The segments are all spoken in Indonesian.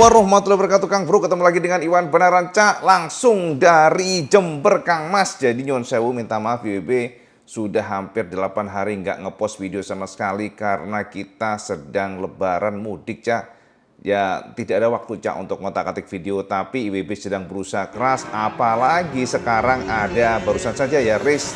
warahmatullahi wabarakatuh, Kang Bro. Ketemu lagi dengan Iwan Benaran Cak, langsung dari Jember, Kang Mas. Jadi nyuwun sewu, minta maaf YB, sudah hampir 8 hari nggak ngepost video sama sekali karena kita sedang lebaran mudik, Cak. Ya tidak ada waktu, Cak, untuk ngotak-atik video, tapi IWB sedang berusaha keras. Apalagi sekarang ada barusan saja ya race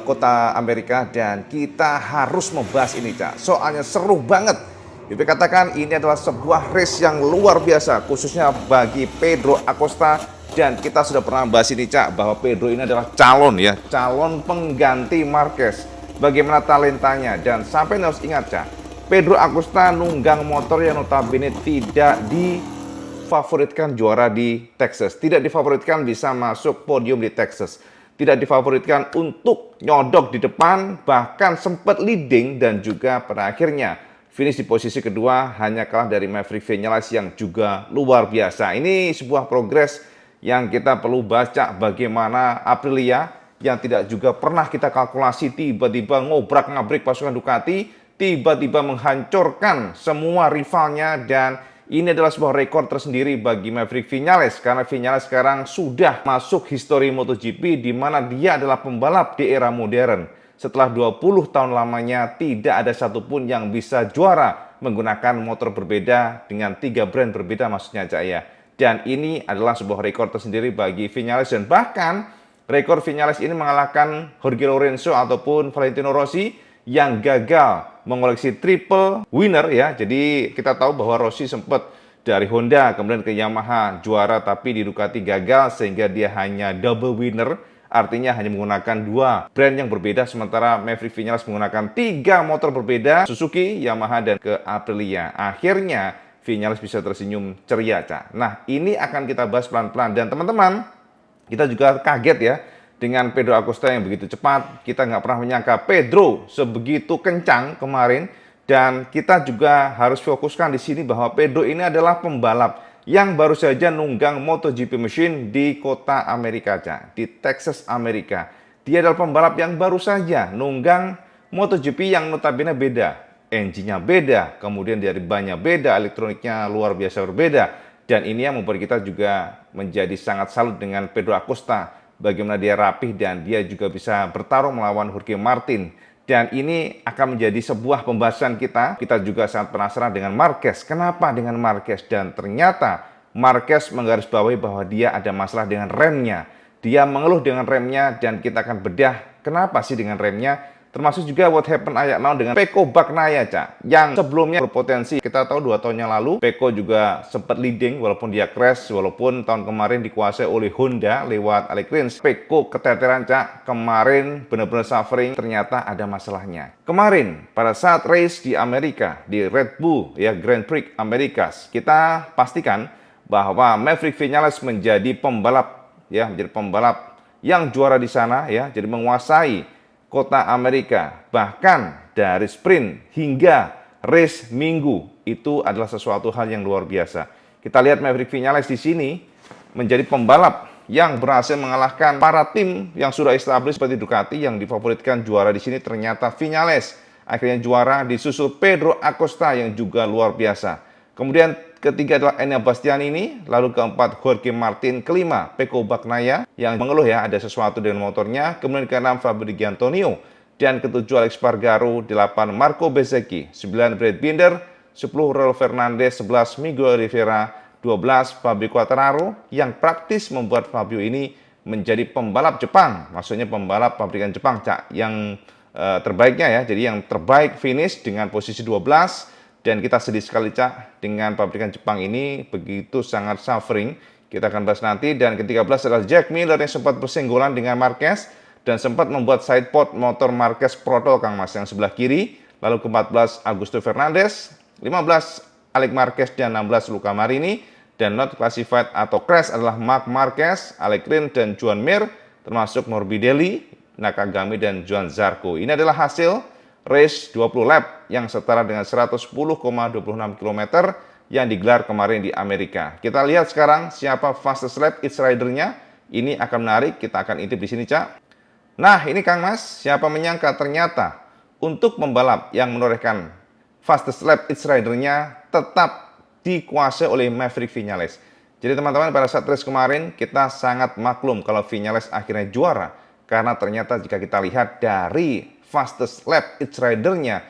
kota Amerika, dan kita harus membahas ini, Cak. Soalnya seru banget. IWB katakan ini adalah sebuah race yang luar biasa, khususnya bagi Pedro Acosta. Dan kita sudah pernah bahas ini, Cak, bahwa Pedro ini adalah calon pengganti Marquez. Bagaimana talentanya, dan sampai harus ingat, Cak, Pedro Acosta nunggang motor yang notabene tidak difavoritkan juara di Texas, tidak difavoritkan bisa masuk podium di Texas, tidak difavoritkan untuk nyodok di depan, bahkan sempat leading dan juga pada akhirnya finish di posisi kedua, hanya kalah dari Maverick Vinales yang juga luar biasa. Ini sebuah progres yang kita perlu baca, bagaimana Aprilia yang tidak juga pernah kita kalkulasi tiba-tiba ngobrak-ngabrik pasukan Ducati, tiba-tiba menghancurkan semua rivalnya, dan ini adalah sebuah rekor tersendiri bagi Maverick Vinales karena Vinales sekarang sudah masuk histori MotoGP di mana dia adalah pembalap di era modern. Setelah 20 tahun lamanya, tidak ada satupun yang bisa juara menggunakan motor berbeda dengan 3 brand berbeda, maksudnya, Cak, ya. Dan ini adalah sebuah rekor tersendiri bagi Vinales, dan bahkan rekor Vinales ini mengalahkan Jorge Lorenzo ataupun Valentino Rossi yang gagal mengoleksi triple winner, ya. Jadi kita tahu bahwa Rossi sempat dari Honda kemudian ke Yamaha juara, tapi di Ducati gagal sehingga dia hanya double winner. Artinya hanya menggunakan 2 brand yang berbeda, sementara Maverick Vinales menggunakan 3 motor berbeda, Suzuki, Yamaha, dan ke Aprilia. Akhirnya Vinales bisa tersenyum ceria, Cak. Nah, ini akan kita bahas pelan-pelan, dan teman-teman, kita juga kaget ya dengan Pedro Acosta yang begitu cepat. Kita nggak pernah menyangka Pedro sebegitu kencang kemarin, dan kita juga harus fokuskan di sini bahwa Pedro ini adalah pembalap yang baru saja nunggang MotoGP machine di kota Amerika, Cak, di Texas, Amerika. Dia adalah pembalap yang baru saja nunggang MotoGP yang notabene beda. Engine-nya beda, kemudian dari bannya beda, elektroniknya luar biasa berbeda. Dan ini yang membuat kita juga menjadi sangat salut dengan Pedro Acosta. Bagaimana dia rapih dan dia juga bisa bertarung melawan Jorge Martin. Dan ini akan menjadi sebuah pembahasan kita. Kita juga sangat penasaran dengan Marquez. Kenapa dengan Marquez? Dan ternyata Marquez menggarisbawahi bahwa dia ada masalah dengan remnya. Dia mengeluh dengan remnya, dan kita akan bedah kenapa sih dengan remnya. Termasuk juga what happened ayak now dengan Pecco Bagnaia, Cak, yang sebelumnya berpotensi. Kita tahu 2 tahun yang lalu Pecco juga sempat leading walaupun dia crash, walaupun tahun kemarin dikuasai oleh Honda lewat Alex Rins. Pecco keteteran, Cak, kemarin benar-benar suffering, ternyata ada masalahnya. Kemarin pada saat race di Amerika, di Red Bull ya Grand Prix Americas, kita pastikan bahwa Maverick Vinales menjadi pembalap yang juara di sana, ya, jadi menguasai kota Amerika, bahkan dari sprint hingga race minggu. Itu adalah sesuatu hal yang luar biasa. Kita lihat Maverick Vinales di sini menjadi pembalap yang berhasil mengalahkan para tim yang sudah established seperti Ducati yang difavoritkan juara di sini. Ternyata Vinales akhirnya juara, disusul Pedro Acosta yang juga luar biasa. Kemudian ketiga adalah Enea Bastianini, lalu keempat Jorge Martin, kelima Pecco Bagnaia yang mengeluh ya ada sesuatu dengan motornya, kemudian keenam Fabio Di Giannantonio, dan ketujuh Alex Spargaro, 8 Marco Bezzecchi, 9 Brad Binder, 10 Raul Fernandez, 11 Miguel Oliveira, 12 Fabio Quartararo, yang praktis membuat Fabio ini menjadi pembalap Jepang, maksudnya pembalap pabrikan Jepang, Cak, yang terbaiknya ya, jadi yang terbaik finish dengan posisi 12. Dan kita sedih sekali, Cak, dengan pabrikan Jepang ini begitu sangat suffering. Kita akan bahas nanti. Dan ke-13 adalah Jack Miller yang sempat bersenggolan dengan Marquez dan sempat membuat sidepod motor Marquez Proto, Kang Mas, yang sebelah kiri. Lalu ke-14 Augusto Fernandez, 15 Alex Marquez, dan 16 Luca Marini. Dan not classified atau crash adalah Marc Marquez, Alex Rins, dan Joan Mir, termasuk Morbidelli, Nakagami, dan Joan Zarco. Ini adalah hasil race 20 lap yang setara dengan 110,26 km yang digelar kemarin di Amerika. Kita lihat sekarang siapa fastest lap each rider-nya. Ini akan menarik, kita akan intip di sini, Cak. Nah, ini Kang Mas, siapa menyangka ternyata untuk pembalap yang menorehkan fastest lap each rider-nya tetap dikuasai oleh Maverick Viñales. Jadi teman-teman, pada saat race kemarin kita sangat maklum kalau Viñales akhirnya juara, karena ternyata jika kita lihat dari fastest lap each rider-nya,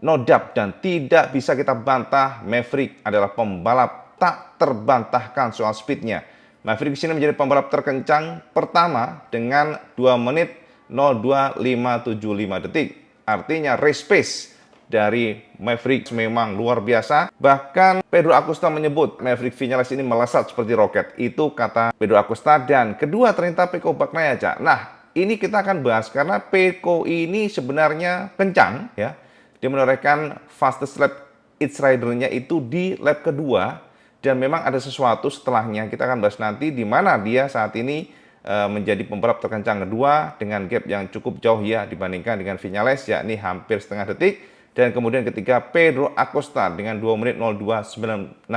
no doubt dan tidak bisa kita bantah, Maverick adalah pembalap tak terbantahkan soal speednya. Maverick di sini menjadi pembalap terkencang pertama dengan 2 menit 02.575 detik. Artinya race pace dari Maverick memang luar biasa. Bahkan Pedro Acosta menyebut Maverick Viñales ini melesat seperti roket. Itu kata Pedro Acosta. Dan kedua ternyata Pecco Bagnaia, Cak. Nah, ini kita akan bahas karena Pecco ini sebenarnya kencang ya. Dia menorehkan fastest lap each rider-nya itu di lap kedua, dan memang ada sesuatu setelahnya. Kita akan bahas nanti di mana dia saat ini menjadi pembalap terkencang kedua dengan gap yang cukup jauh ya dibandingkan dengan Viñales, yakni hampir setengah detik. Dan kemudian ketiga Pedro Acosta dengan 2 menit 02.966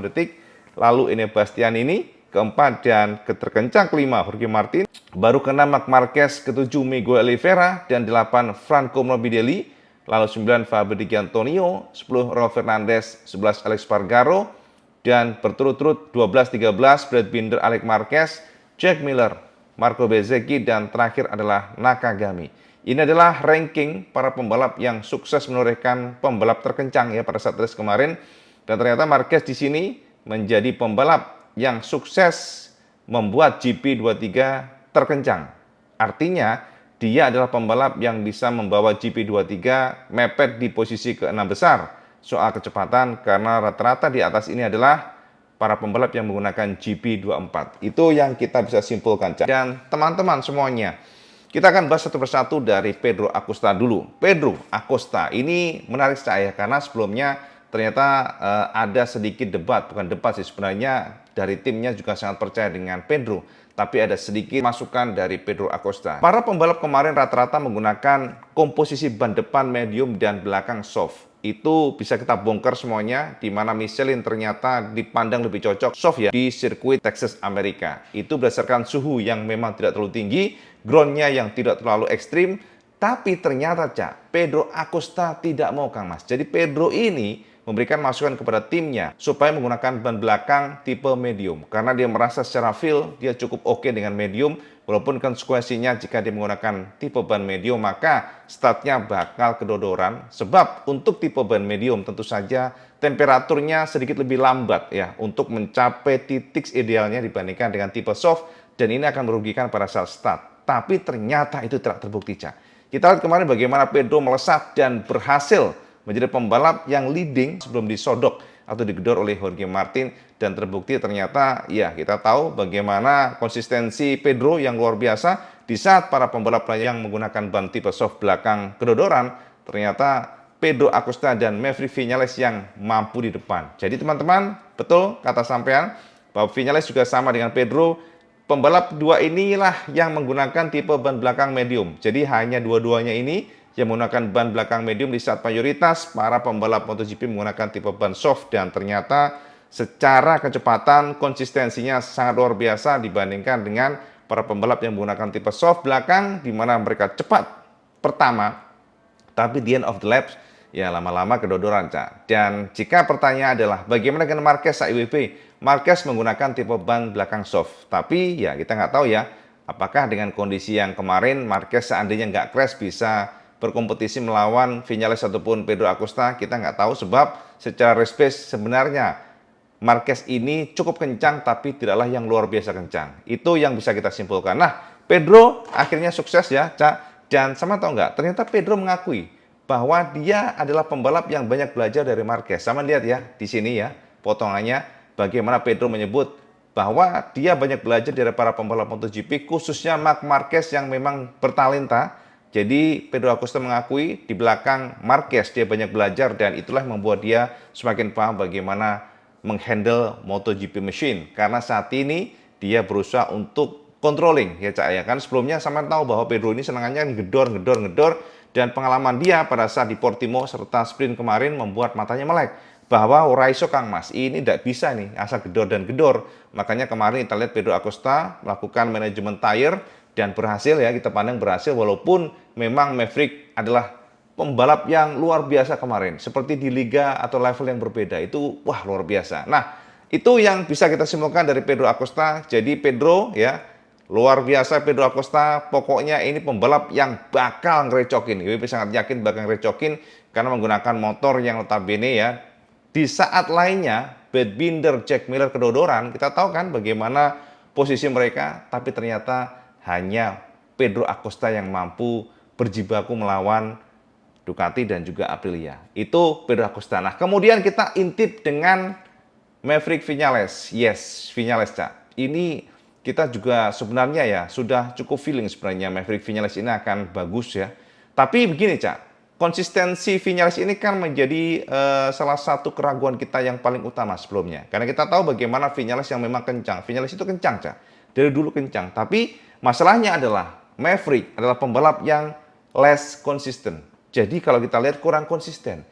detik. Lalu ini Bastian ini keempat, dan terkencang kelima Jorge Martin. Baru ke-6 Marc Marquez, ke-7 Miguel Oliveira, dan 8 Franco Morbidelli. Lalu 9 Fabio Di Giannantonio, 10 Raul Fernandez, 11 Alex Spargaro, dan berturut-turut 12-13 Brad Binder, Alex Marquez, Jack Miller, Marco Bezzecchi, dan terakhir adalah Nakagami. Ini adalah ranking para pembalap yang sukses menorehkan pembalap terkencang ya pada saat race kemarin. Dan ternyata Marquez di sini menjadi pembalap yang sukses membuat GP23 terkencang. Artinya dia adalah pembalap yang bisa membawa GP23 mepet di posisi ke-6 besar soal kecepatan, karena rata-rata di atas ini adalah para pembalap yang menggunakan GP24. Itu yang kita bisa simpulkan. Dan teman-teman semuanya, kita akan bahas satu persatu dari Pedro Acosta dulu. Pedro Acosta ini menarik saya karena sebelumnya ternyata ada sedikit debat, bukan debat sih sebenarnya, dari timnya juga sangat percaya dengan Pedro. Tapi ada sedikit masukan dari Pedro Acosta. Para pembalap kemarin rata-rata menggunakan komposisi ban depan medium dan belakang soft. Itu bisa kita bongkar semuanya, di mana Michelin ternyata dipandang lebih cocok soft ya di sirkuit Texas Amerika. Itu berdasarkan suhu yang memang tidak terlalu tinggi, groundnya yang tidak terlalu ekstrim. Tapi ternyata Cak, Pedro Acosta tidak mau Kang Mas. Jadi Pedro ini memberikan masukan kepada timnya supaya menggunakan ban belakang tipe medium, karena dia merasa secara feel dia cukup oke dengan medium. Walaupun konsekuensinya jika dia menggunakan tipe ban medium maka startnya bakal kedodoran, sebab untuk tipe ban medium tentu saja temperaturnya sedikit lebih lambat ya untuk mencapai titik idealnya dibandingkan dengan tipe soft, dan ini akan merugikan pada saat start. Tapi ternyata itu tidak terbukti, Cak. Kita lihat kemarin bagaimana Pedro melesat dan berhasil menjadi pembalap yang leading sebelum disodok atau digedor oleh Jorge Martin, dan terbukti ternyata ya kita tahu bagaimana konsistensi Pedro yang luar biasa di saat para pembalap lain yang menggunakan ban tipe soft belakang kedodoran, ternyata Pedro Acosta dan Maverick Viñales yang mampu di depan. Jadi teman-teman, betul kata sampean bahwa Viñales juga sama dengan Pedro, pembalap dua inilah yang menggunakan tipe ban belakang medium. Jadi hanya dua-duanya ini yang menggunakan ban belakang medium di saat mayoritas para pembalap MotoGP menggunakan tipe ban soft, dan ternyata secara kecepatan konsistensinya sangat luar biasa dibandingkan dengan para pembalap yang menggunakan tipe soft belakang, di mana mereka cepat pertama tapi di end of the laps ya lama-lama kedodoran, Cak. Dan jika pertanyaan adalah bagaimana dengan Marquez IWP? Marquez menggunakan tipe ban belakang soft, tapi ya kita nggak tahu ya apakah dengan kondisi yang kemarin Marquez seandainya nggak crash bisa berkompetisi melawan Viñales ataupun Pedro Acosta. Kita nggak tahu, sebab secara race pace sebenarnya Marquez ini cukup kencang tapi tidaklah yang luar biasa kencang. Itu yang bisa kita simpulkan. Nah, Pedro akhirnya sukses ya, Cak. Dan sama tahu nggak, ternyata Pedro mengakui bahwa dia adalah pembalap yang banyak belajar dari Marquez. Sama lihat ya di sini ya potongannya bagaimana Pedro menyebut bahwa dia banyak belajar dari para pembalap MotoGP, khususnya Marc Marquez yang memang bertalenta. Jadi Pedro Acosta mengakui di belakang Marquez dia banyak belajar, dan itulah yang membuat dia semakin paham bagaimana menghandle MotoGP machine. Karena saat ini dia berusaha untuk controlling ya, Cak ya kan. Sebelumnya sama tahu bahwa Pedro ini senangannya ngedor, dan pengalaman dia pada saat di Portimao serta sprint kemarin membuat matanya melek bahwa Raiso Kang Mas ini tidak bisa nih asal gedor dan gedor. Makanya kemarin kita lihat Pedro Acosta melakukan manajemen tire dan berhasil ya, kita pandang berhasil, walaupun memang Maverick adalah pembalap yang luar biasa kemarin. Seperti di liga atau level yang berbeda. Itu wah luar biasa. Nah, itu yang bisa kita simpulkan dari Pedro Acosta. Jadi Pedro ya, luar biasa Pedro Acosta. Pokoknya ini pembalap yang bakal ngerecokin. WP sangat yakin bakal ngerecokin karena menggunakan motor yang notabene ya. Di saat lainnya, Brad Binder, Jack Miller kedodoran. Kita tahu kan bagaimana posisi mereka. Tapi ternyata hanya Pedro Acosta yang mampu berjibaku melawan Ducati dan juga Aprilia. Itu Pedro Acosta. Nah, kemudian kita intip dengan Maverick Viñales. Yes, Viñales, Cak. Ini kita juga sebenarnya ya sudah cukup feeling sebenarnya Maverick Viñales ini akan bagus ya. Tapi begini, Cak. Konsistensi Viñales ini kan menjadi salah satu keraguan kita yang paling utama sebelumnya. Karena kita tahu bagaimana Viñales yang memang kencang. Viñales itu kencang, Cak. Dari dulu kencang. Tapi masalahnya adalah Maverick adalah pembalap yang less konsisten. Jadi kalau kita lihat kurang konsisten.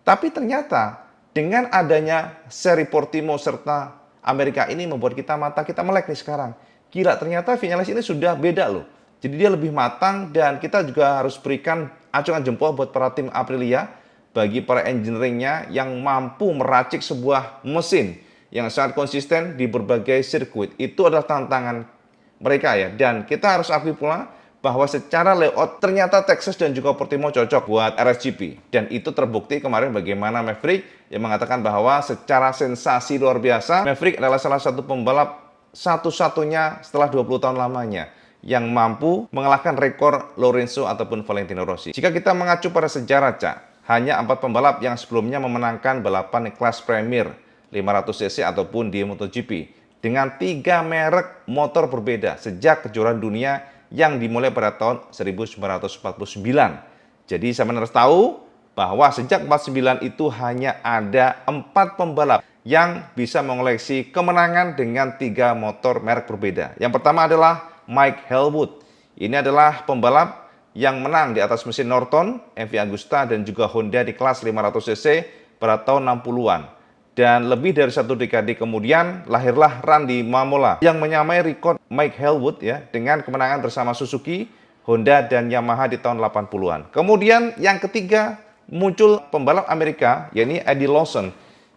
Tapi ternyata dengan adanya seri Portimao serta Amerika ini membuat mata kita melek nih sekarang. Gila, ternyata Viñales ini sudah beda loh. Jadi dia lebih matang dan kita juga harus berikan acungan jempol buat para tim Aprilia bagi para engineeringnya yang mampu meracik sebuah mesin yang sangat konsisten di berbagai sirkuit. Itu adalah tantangan mereka ya. Dan kita harus akui pula bahwa secara layout ternyata Texas dan juga Portimao cocok buat RSGP. Dan itu terbukti kemarin bagaimana Maverick yang mengatakan bahwa secara sensasi luar biasa, Maverick adalah salah satu pembalap satu-satunya setelah 20 tahun lamanya yang mampu mengalahkan rekor Lorenzo ataupun Valentino Rossi. Jika kita mengacu pada sejarah, Cak, hanya 4 pembalap yang sebelumnya memenangkan balapan kelas Premier 500cc ataupun di MotoGP dengan 3 merek motor berbeda sejak kejuaraan dunia yang dimulai pada tahun 1949. Jadi saya harus tahu bahwa sejak 49 itu hanya ada 4 pembalap yang bisa mengoleksi kemenangan dengan 3 motor merek berbeda. Yang pertama adalah Mike Hellwood. Ini adalah pembalap yang menang di atas mesin Norton, MV Agusta dan juga Honda di kelas 500cc pada tahun 60-an. Dan lebih dari 1 dekade kemudian lahirlah Randy Mamola yang menyamai rekor Mike Hellwood ya dengan kemenangan bersama Suzuki, Honda dan Yamaha di tahun 80-an. Kemudian yang ketiga muncul pembalap Amerika yakni Eddie Lawson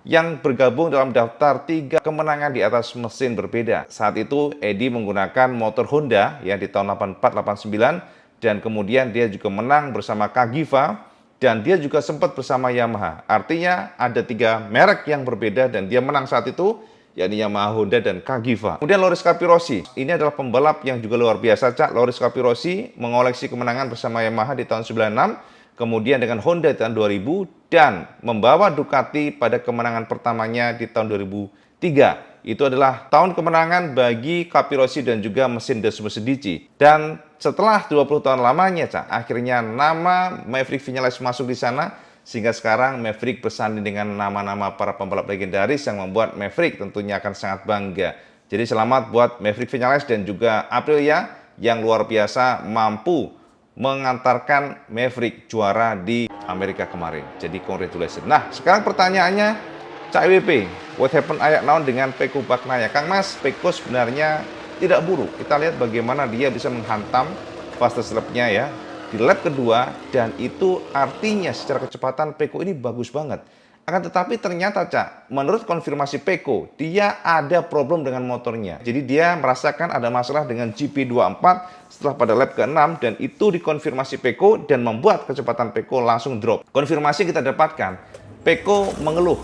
yang bergabung dalam daftar 3 kemenangan di atas mesin berbeda. Saat itu Eddie menggunakan motor Honda ya di tahun 84-89 dan kemudian dia juga menang bersama Kagiva. Dan dia juga sempat bersama Yamaha. Artinya ada 3 merek yang berbeda dan dia menang saat itu, yakni Yamaha, Honda, dan Kagiva. Kemudian Loris Capirossi. Ini adalah pembalap yang juga luar biasa, Cak. Loris Capirossi mengoleksi kemenangan bersama Yamaha di tahun 96, kemudian dengan Honda di tahun 2000, dan membawa Ducati pada kemenangan pertamanya di tahun 2003. Itu adalah tahun kemenangan bagi Capirossi dan juga mesin Desmos Medici. Dan setelah 20 tahun lamanya, Cak, akhirnya nama Maverick Viñales masuk di sana, sehingga sekarang Maverick bersanding dengan nama-nama para pembalap legendaris yang membuat Maverick tentunya akan sangat bangga. Jadi selamat buat Maverick Viñales dan juga Aprilia yang luar biasa mampu mengantarkan Maverick juara di Amerika kemarin. Jadi congratulations. Nah, sekarang pertanyaannya, Cak WP, what happened ayak naon dengan Pecco Bagnaia? Kang Mas, Pecco sebenarnya tidak buruk. Kita lihat bagaimana dia bisa menghantam fastest lap-nya ya di lap kedua, dan itu artinya secara kecepatan Pecco ini bagus banget. Akan tetapi ternyata, Cak, menurut konfirmasi Pecco, dia ada problem dengan motornya. Jadi dia merasakan ada masalah dengan GP24 setelah pada lap ke-6 dan itu dikonfirmasi Pecco dan membuat kecepatan Pecco langsung drop. Konfirmasi kita dapatkan, Pecco mengeluh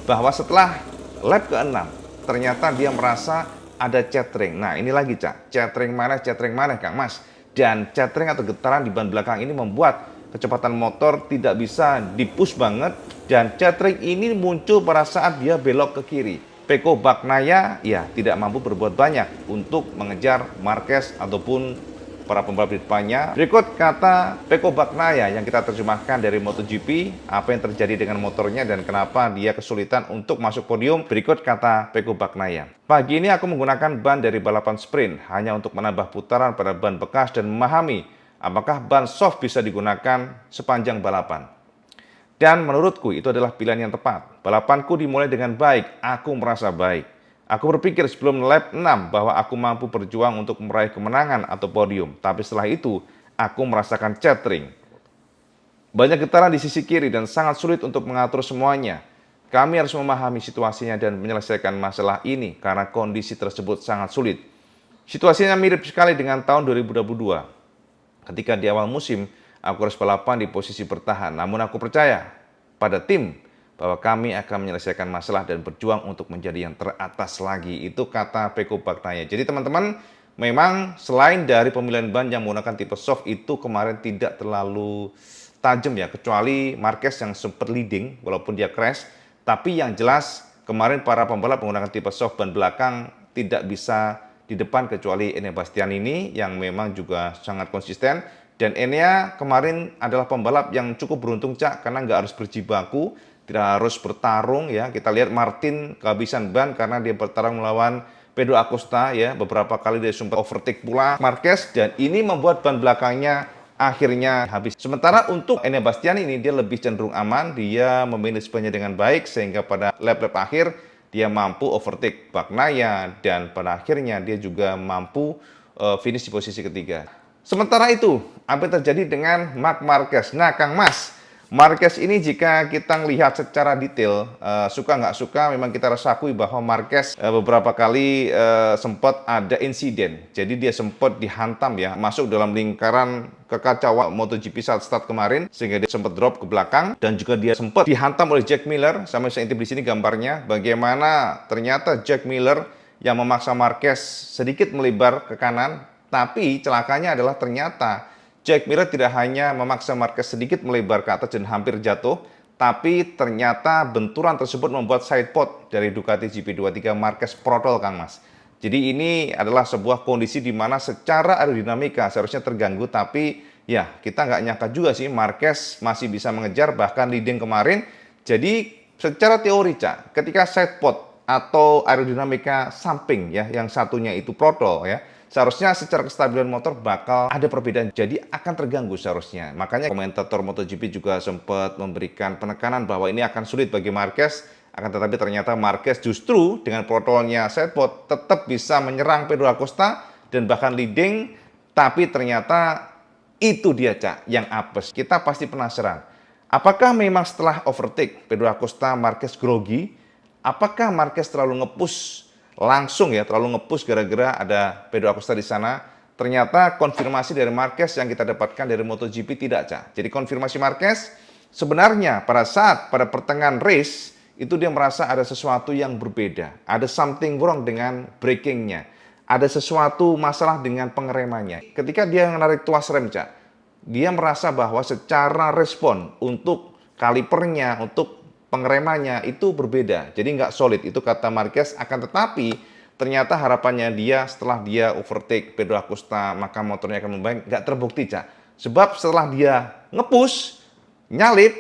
bahwa setelah lap ke-6 ternyata dia merasa ada cetring. Nah ini lagi, Cak, cetring mana Kang Mas. Dan cetring atau getaran di ban belakang ini membuat kecepatan motor tidak bisa di-push banget. Dan cetring ini muncul pada saat dia belok ke kiri. Pecco Bagnaia ya tidak mampu berbuat banyak untuk mengejar Marquez ataupun para pembalap di depannya. Berikut kata Pecco Bagnaia yang kita terjemahkan dari MotoGP, apa yang terjadi dengan motornya dan kenapa dia kesulitan untuk masuk podium. Berikut kata Pecco Bagnaia. Pagi ini aku menggunakan ban dari balapan sprint hanya untuk menambah putaran pada ban bekas dan memahami apakah ban soft bisa digunakan sepanjang balapan. Dan menurutku itu adalah pilihan yang tepat. Balapanku dimulai dengan baik, aku merasa baik. Aku berpikir sebelum lap 6 bahwa aku mampu berjuang untuk meraih kemenangan atau podium. Tapi setelah itu, aku merasakan cetring. Banyak getaran di sisi kiri dan sangat sulit untuk mengatur semuanya. Kami harus memahami situasinya dan menyelesaikan masalah ini karena kondisi tersebut sangat sulit. Situasinya mirip sekali dengan tahun 2022. Ketika di awal musim, aku harus balapan di posisi bertahan. Namun aku percaya pada tim bahwa kami akan menyelesaikan masalah dan berjuang untuk menjadi yang teratas lagi. Itu kata Pecco Bagnaia. Jadi teman-teman, memang selain dari pemilihan ban yang menggunakan tipe soft itu kemarin tidak terlalu tajam ya, kecuali Marquez yang sempat leading walaupun dia crash. Tapi yang jelas kemarin para pembalap menggunakan tipe soft ban belakang tidak bisa di depan kecuali Enea Bastianini yang memang juga sangat konsisten. Dan Enea kemarin adalah pembalap yang cukup beruntung, Cak, karena nggak harus berjibaku, tidak harus bertarung ya. Kita lihat Martin kehabisan ban karena dia bertarung melawan Pedro Acosta ya. Beberapa kali dia sempat overtake pula Marquez dan ini membuat ban belakangnya akhirnya habis. Sementara untuk Enea Bastianini dia lebih cenderung aman, dia memanage bannya dengan baik sehingga pada lap-lap akhir dia mampu overtake Bagnaia dan pada akhirnya dia juga mampu finish di posisi ketiga. Sementara itu, apa yang terjadi dengan Marc Marquez? Nah, Kang Mas, Marquez ini jika kita lihat secara detail, suka nggak suka, memang kita harus akui bahwa Marquez beberapa kali sempat ada insiden. Jadi dia sempat dihantam ya, masuk dalam lingkaran kekacauan MotoGP saat start kemarin, sehingga dia sempat drop ke belakang. Dan juga dia sempat dihantam oleh Jack Miller, sama saya intip di sini gambarnya, bagaimana ternyata Jack Miller yang memaksa Marquez sedikit melebar ke kanan, tapi celakanya adalah ternyata Jack Miller tidak hanya memaksa Marquez sedikit melebar ke atas dan hampir jatuh, tapi ternyata benturan tersebut membuat sidepod dari Ducati GP23 Marquez protol, Kang Mas. Jadi ini adalah sebuah kondisi di mana secara aerodinamika seharusnya terganggu, tapi ya kita nggak nyangka juga sih Marquez masih bisa mengejar bahkan leading kemarin. Jadi secara teori, Cak, ketika sidepod atau aerodinamika samping ya, yang satunya itu protol ya, seharusnya secara kestabilan motor bakal ada perbedaan, jadi akan terganggu seharusnya. Makanya komentator MotoGP juga sempat memberikan penekanan bahwa ini akan sulit bagi Marquez, akan tetapi ternyata Marquez justru dengan protolnya sidepod tetap bisa menyerang Pedro Acosta dan bahkan leading, tapi ternyata itu dia, Cak, yang apes. Kita pasti penasaran, apakah memang setelah overtake Pedro Acosta Marquez grogi? Apakah Marquez terlalu nge-push langsung ya, terlalu nge-push gara-gara ada Pedro Acosta di sana? Ternyata konfirmasi dari Marquez yang kita dapatkan dari MotoGP tidak, Cak. Jadi konfirmasi Marquez sebenarnya pada pertengahan race itu dia merasa ada sesuatu yang berbeda, ada something wrong dengan brakingnya, ada sesuatu masalah dengan pengeremannya. Ketika dia menarik tuas rem, Cak, dia merasa bahwa secara respon untuk kalipernya, untuk pengeremannya itu berbeda, jadi nggak solid, itu kata Marquez. Akan tetapi ternyata harapannya dia setelah dia overtake Pedro Acosta maka motornya akan membaik, nggak terbukti, Cak. Sebab setelah dia nge-push, nyalip,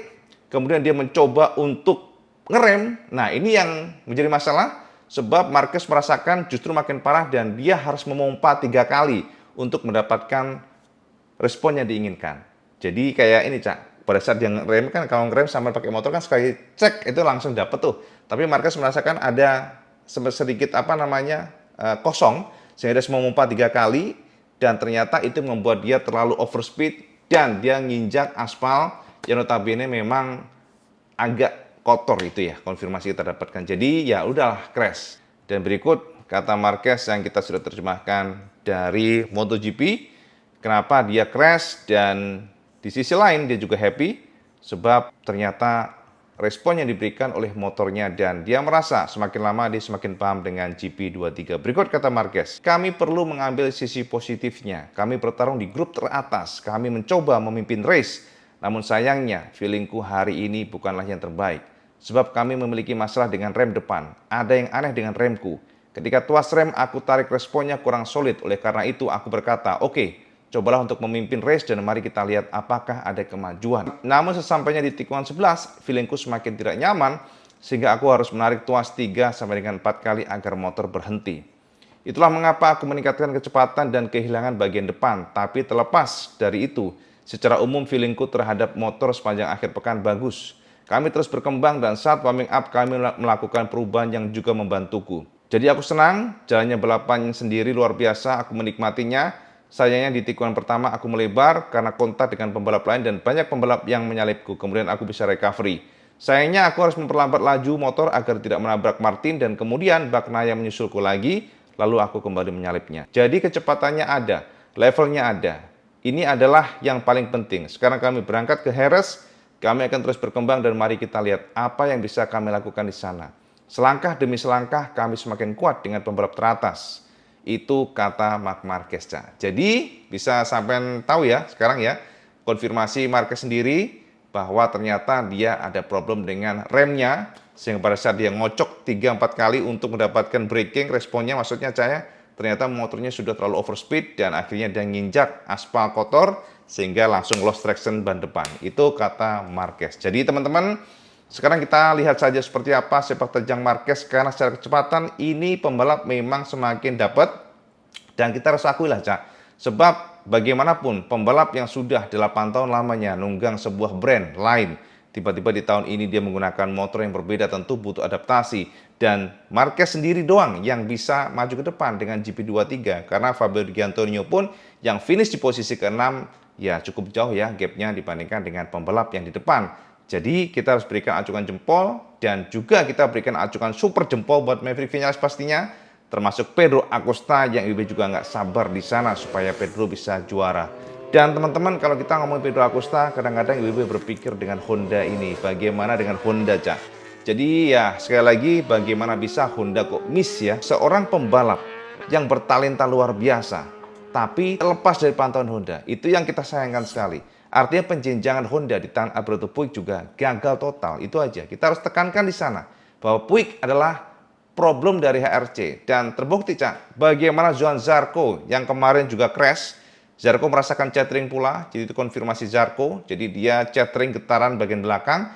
kemudian dia mencoba untuk ngerem, nah ini yang menjadi masalah. Sebab Marquez merasakan justru makin parah dan dia harus memompa 3 kali untuk mendapatkan respon yang diinginkan. Jadi kayak ini, Cak, pada saat dia ngerem kan, kalau ngerem sama pakai motor kan sekali cek itu langsung dapet tuh. Tapi Marquez merasakan ada sedikit kosong, sehingga dia memompa 3 kali dan ternyata itu membuat dia terlalu overspeed dan dia nginjak aspal yang notabene memang agak kotor itu ya, konfirmasi kita dapatkan. Jadi ya udahlah, crash. Dan berikut kata Marquez yang kita sudah terjemahkan dari MotoGP, kenapa dia crash, dan di sisi lain dia juga happy sebab ternyata respon yang diberikan oleh motornya dan dia merasa semakin lama dia semakin paham dengan GP23. Berikut kata Marquez, kami perlu mengambil sisi positifnya. Kami bertarung di grup teratas, kami mencoba memimpin race. Namun sayangnya feelingku hari ini bukanlah yang terbaik. Sebab kami memiliki masalah dengan rem depan. Ada yang aneh dengan remku. Ketika tuas rem aku tarik responnya kurang solid. Oleh karena itu aku berkata, oke, cobalah untuk memimpin race dan mari kita lihat apakah ada kemajuan. Namun sesampainya di tikungan 11, feelingku semakin tidak nyaman sehingga aku harus menarik tuas 3 sampai dengan 4 kali agar motor berhenti. Itulah mengapa aku meningkatkan kecepatan dan kehilangan bagian depan. Tapi terlepas dari itu, secara umum feelingku terhadap motor sepanjang akhir pekan bagus. Kami terus berkembang dan saat warming up kami melakukan perubahan yang juga membantuku. Jadi aku senang, jalannya balapan sendiri luar biasa, aku menikmatinya. Sayangnya di tikungan pertama aku melebar karena kontak dengan pembalap lain dan banyak pembalap yang menyalipku. Kemudian aku bisa recovery. Sayangnya aku harus memperlambat laju motor agar tidak menabrak Martin dan kemudian Bagnaia menyusulku lagi, lalu aku kembali menyalipnya. Jadi kecepatannya ada, levelnya ada. Ini adalah yang paling penting. Sekarang kami berangkat ke Jerez, kami akan terus berkembang dan mari kita lihat apa yang bisa kami lakukan di sana. Selangkah demi selangkah kami semakin kuat dengan pembalap teratas. Itu kata Marc Marquez. Jadi bisa sampai tahu ya sekarang ya, konfirmasi Marquez sendiri bahwa ternyata dia ada problem dengan remnya, sehingga pada saat dia ngocok 3-4 kali untuk mendapatkan braking, responnya maksudnya ternyata motornya sudah terlalu overspeed dan akhirnya dia nginjak aspal kotor sehingga langsung lost traction ban depan. Itu kata Marquez. Jadi teman-teman, sekarang kita lihat saja seperti apa sepak terjang Marquez, karena secara kecepatan ini pembalap memang semakin dapat dan kita harus akui lah sebab bagaimanapun pembalap yang sudah 8 tahun lamanya nunggang sebuah brand lain, tiba-tiba di tahun ini dia menggunakan motor yang berbeda, tentu butuh adaptasi. Dan Marquez sendiri doang yang bisa maju ke depan dengan GP23, karena Fabio Di Giannantonio pun yang finish di posisi ke-6 ya cukup jauh ya gapnya dibandingkan dengan pembalap yang di depan. Jadi kita harus berikan acungan jempol dan juga kita berikan acungan super jempol buat Maverick Vinales pastinya, termasuk Pedro Acosta yang IWB juga nggak sabar di sana supaya Pedro bisa juara. Dan teman-teman, kalau kita ngomong Pedro Acosta, kadang-kadang IWB berpikir dengan Honda ini, bagaimana dengan Honda, Jadi ya sekali lagi, bagaimana bisa Honda kok miss ya seorang pembalap yang bertalenta luar biasa, tapi terlepas dari pantauan Honda. Itu yang kita sayangkan sekali. Artinya penjenjangan Honda di tangan Alberto Puig juga gagal total. Itu aja. Kita harus tekankan di sana bahwa Puig adalah problem dari HRC. Dan terbukti bagaimana Johann Zarco yang kemarin juga crash. Zarco merasakan catering pula, jadi itu konfirmasi Zarco. Jadi dia catering getaran bagian belakang.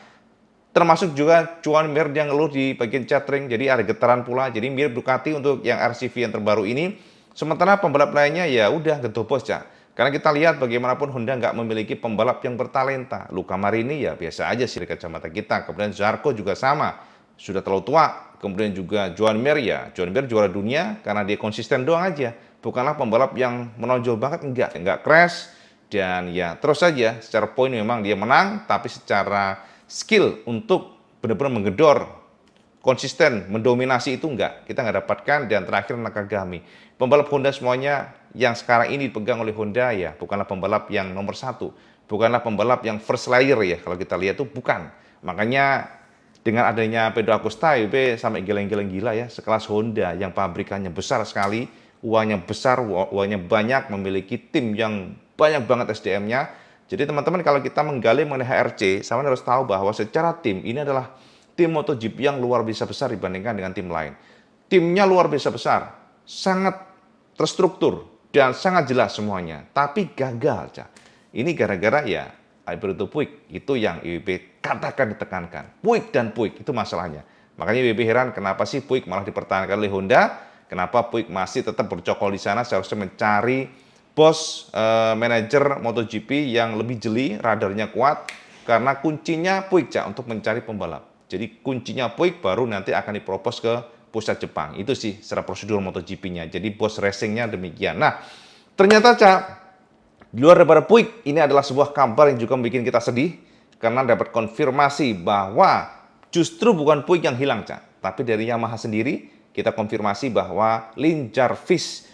Termasuk juga Joan Mir yang ngeluh di bagian catering, jadi ada getaran pula. Jadi mirip Ducati untuk yang RCV yang terbaru ini. Sementara pembalap lainnya ya udah gedobos Karena kita lihat bagaimanapun Honda nggak memiliki pembalap yang bertalenta. Luca Marini ya biasa aja sih dari kacamata kita. Kemudian Zarco juga sama, sudah terlalu tua. Kemudian juga Joan Mir ya, Joan Mir juara dunia karena dia konsisten doang aja. Bukanlah pembalap yang menonjol banget, enggak crash. Dan ya terus saja secara poin memang dia menang, tapi secara skill untuk benar-benar menggedor, konsisten, mendominasi itu enggak. Kita nggak dapatkan. Dan terakhir Nakagami. Pembalap Honda semuanya yang sekarang ini dipegang oleh Honda ya bukanlah pembalap yang nomor 1. Bukanlah pembalap yang first layer ya. Kalau kita lihat tuh bukan. Makanya dengan adanya Pedro Acosta, IWB sampai geleng-geleng gila ya. Sekelas Honda yang pabrikannya besar sekali, uangnya besar, uangnya banyak, memiliki tim yang banyak banget SDM-nya. Jadi teman-teman kalau kita menggali mengenai HRC, sama harus tahu bahwa secara tim ini adalah tim MotoGP yang luar biasa besar dibandingkan dengan tim lain. Timnya luar biasa besar, sangat terstruktur dan sangat jelas semuanya. Tapi gagal, Ini gara-gara ya Alberto Puig, itu yang IWB katakan ditekankan. Puig dan Puig itu masalahnya. Makanya IWB heran kenapa sih Puig malah dipertahankan oleh Honda? Kenapa Puig masih tetap bercokol di sana? Seharusnya mencari bos manajer MotoGP yang lebih jeli, radarnya kuat, karena kuncinya Puig untuk mencari pembalap. Jadi kuncinya Puig baru nanti akan dipropos ke pusat Jepang. Itu sih secara prosedur MotoGP-nya. Jadi bos racingnya demikian. Nah, ternyata di luar daripada Puig, ini adalah sebuah kabar yang juga membuat kita sedih karena dapat konfirmasi bahwa justru bukan Puig yang hilang, tapi dari Yamaha sendiri kita konfirmasi bahwa Lin Jarvis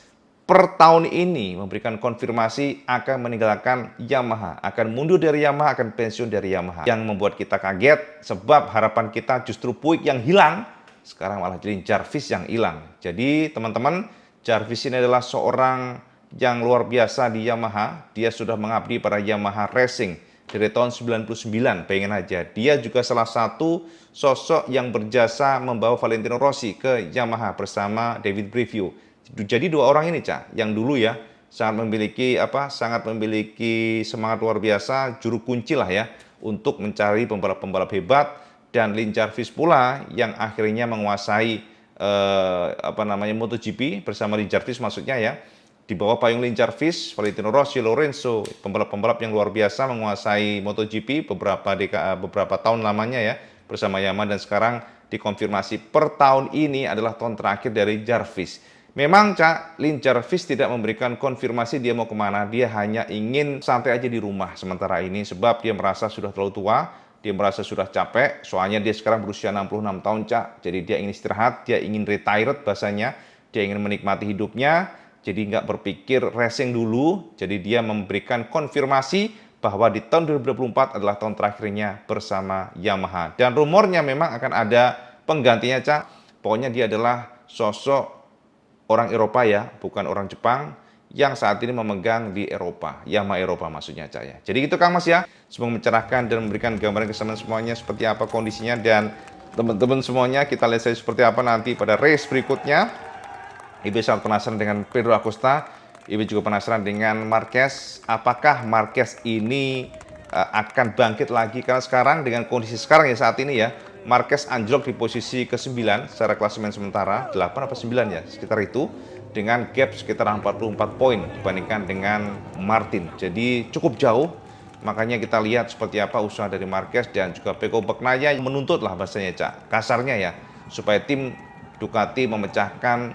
per tahun ini memberikan konfirmasi akan meninggalkan Yamaha, akan mundur dari Yamaha, akan pensiun dari Yamaha. Yang membuat kita kaget sebab harapan kita justru Puig yang hilang, sekarang malah jadi Jarvis yang hilang. Jadi teman-teman, Jarvis ini adalah seorang yang luar biasa di Yamaha. Dia sudah mengabdi pada Yamaha Racing dari tahun 99, pengen aja. Dia juga salah satu sosok yang berjasa membawa Valentino Rossi ke Yamaha bersama David Brivio. Jadi dua orang ini yang dulu ya sangat memiliki semangat luar biasa, juru kunci lah ya untuk mencari pembalap-pembalap hebat. Dan Lin Jarvis pula yang akhirnya menguasai MotoGP bersama Lin Jarvis maksudnya ya. Di bawah payung Lin Jarvis, Valentino Rossi, Lorenzo, pembalap-pembalap yang luar biasa menguasai MotoGP beberapa tahun lamanya ya bersama Yamaha, dan sekarang dikonfirmasi per tahun ini adalah tahun terakhir dari Jarvis. Memang Cak, Lin Jarvis tidak memberikan konfirmasi dia mau kemana. Dia hanya ingin santai aja di rumah sementara ini. Sebab dia merasa sudah terlalu tua, dia merasa sudah capek. Soalnya dia sekarang berusia 66 tahun Cak. Jadi dia ingin istirahat, dia ingin retired bahasanya. Dia ingin menikmati hidupnya. Jadi nggak berpikir racing dulu. Jadi dia memberikan konfirmasi bahwa di tahun 2024 adalah tahun terakhirnya bersama Yamaha. Dan rumornya memang akan ada penggantinya Cak. Pokoknya dia adalah sosok orang Eropa ya, bukan orang Jepang yang saat ini memegang di Eropa, Yamaha Eropa maksudnya Cak ya. Jadi gitu Kang Mas ya, semoga mencerahkan dan memberikan gambaran ke semuanya seperti apa kondisinya, dan teman-teman semuanya kita lihat saja seperti apa nanti pada race berikutnya. Ibu sangat penasaran dengan Pedro Acosta, Ibu juga penasaran dengan Marquez, apakah Marquez ini akan bangkit lagi, karena sekarang dengan kondisi sekarang ya saat ini ya, Marquez anjlok di posisi ke-9 secara klasemen sementara, 8 apa 9 ya, sekitar itu, dengan gap sekitar 44 poin dibandingkan dengan Martin. Jadi cukup jauh, makanya kita lihat seperti apa usaha dari Marquez dan juga Pecco Bagnaia yang menuntut lah bahasanya Cak, kasarnya ya, supaya tim Ducati memecahkan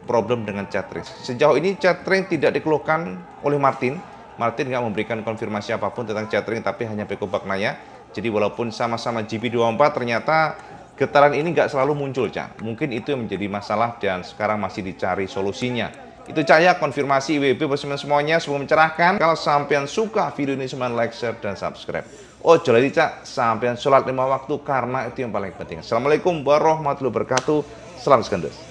problem dengan chatroom. Sejauh ini chatroom tidak dikeluhkan oleh Martin. Martin nggak memberikan konfirmasi apapun tentang chatroom, tapi hanya Pecco Bagnaia. Jadi walaupun sama-sama GP24, ternyata getaran ini nggak selalu muncul, Cak. Mungkin itu yang menjadi masalah dan sekarang masih dicari solusinya. Itu Cak ya, konfirmasi IWB bersama semuanya, semoga mencerahkan. Kalau sampean suka video ini, semua like, share, dan subscribe. Oh, jadi Cak, sampean sholat 5 waktu karena itu yang paling penting. Assalamualaikum warahmatullahi wabarakatuh. Salam Skandus.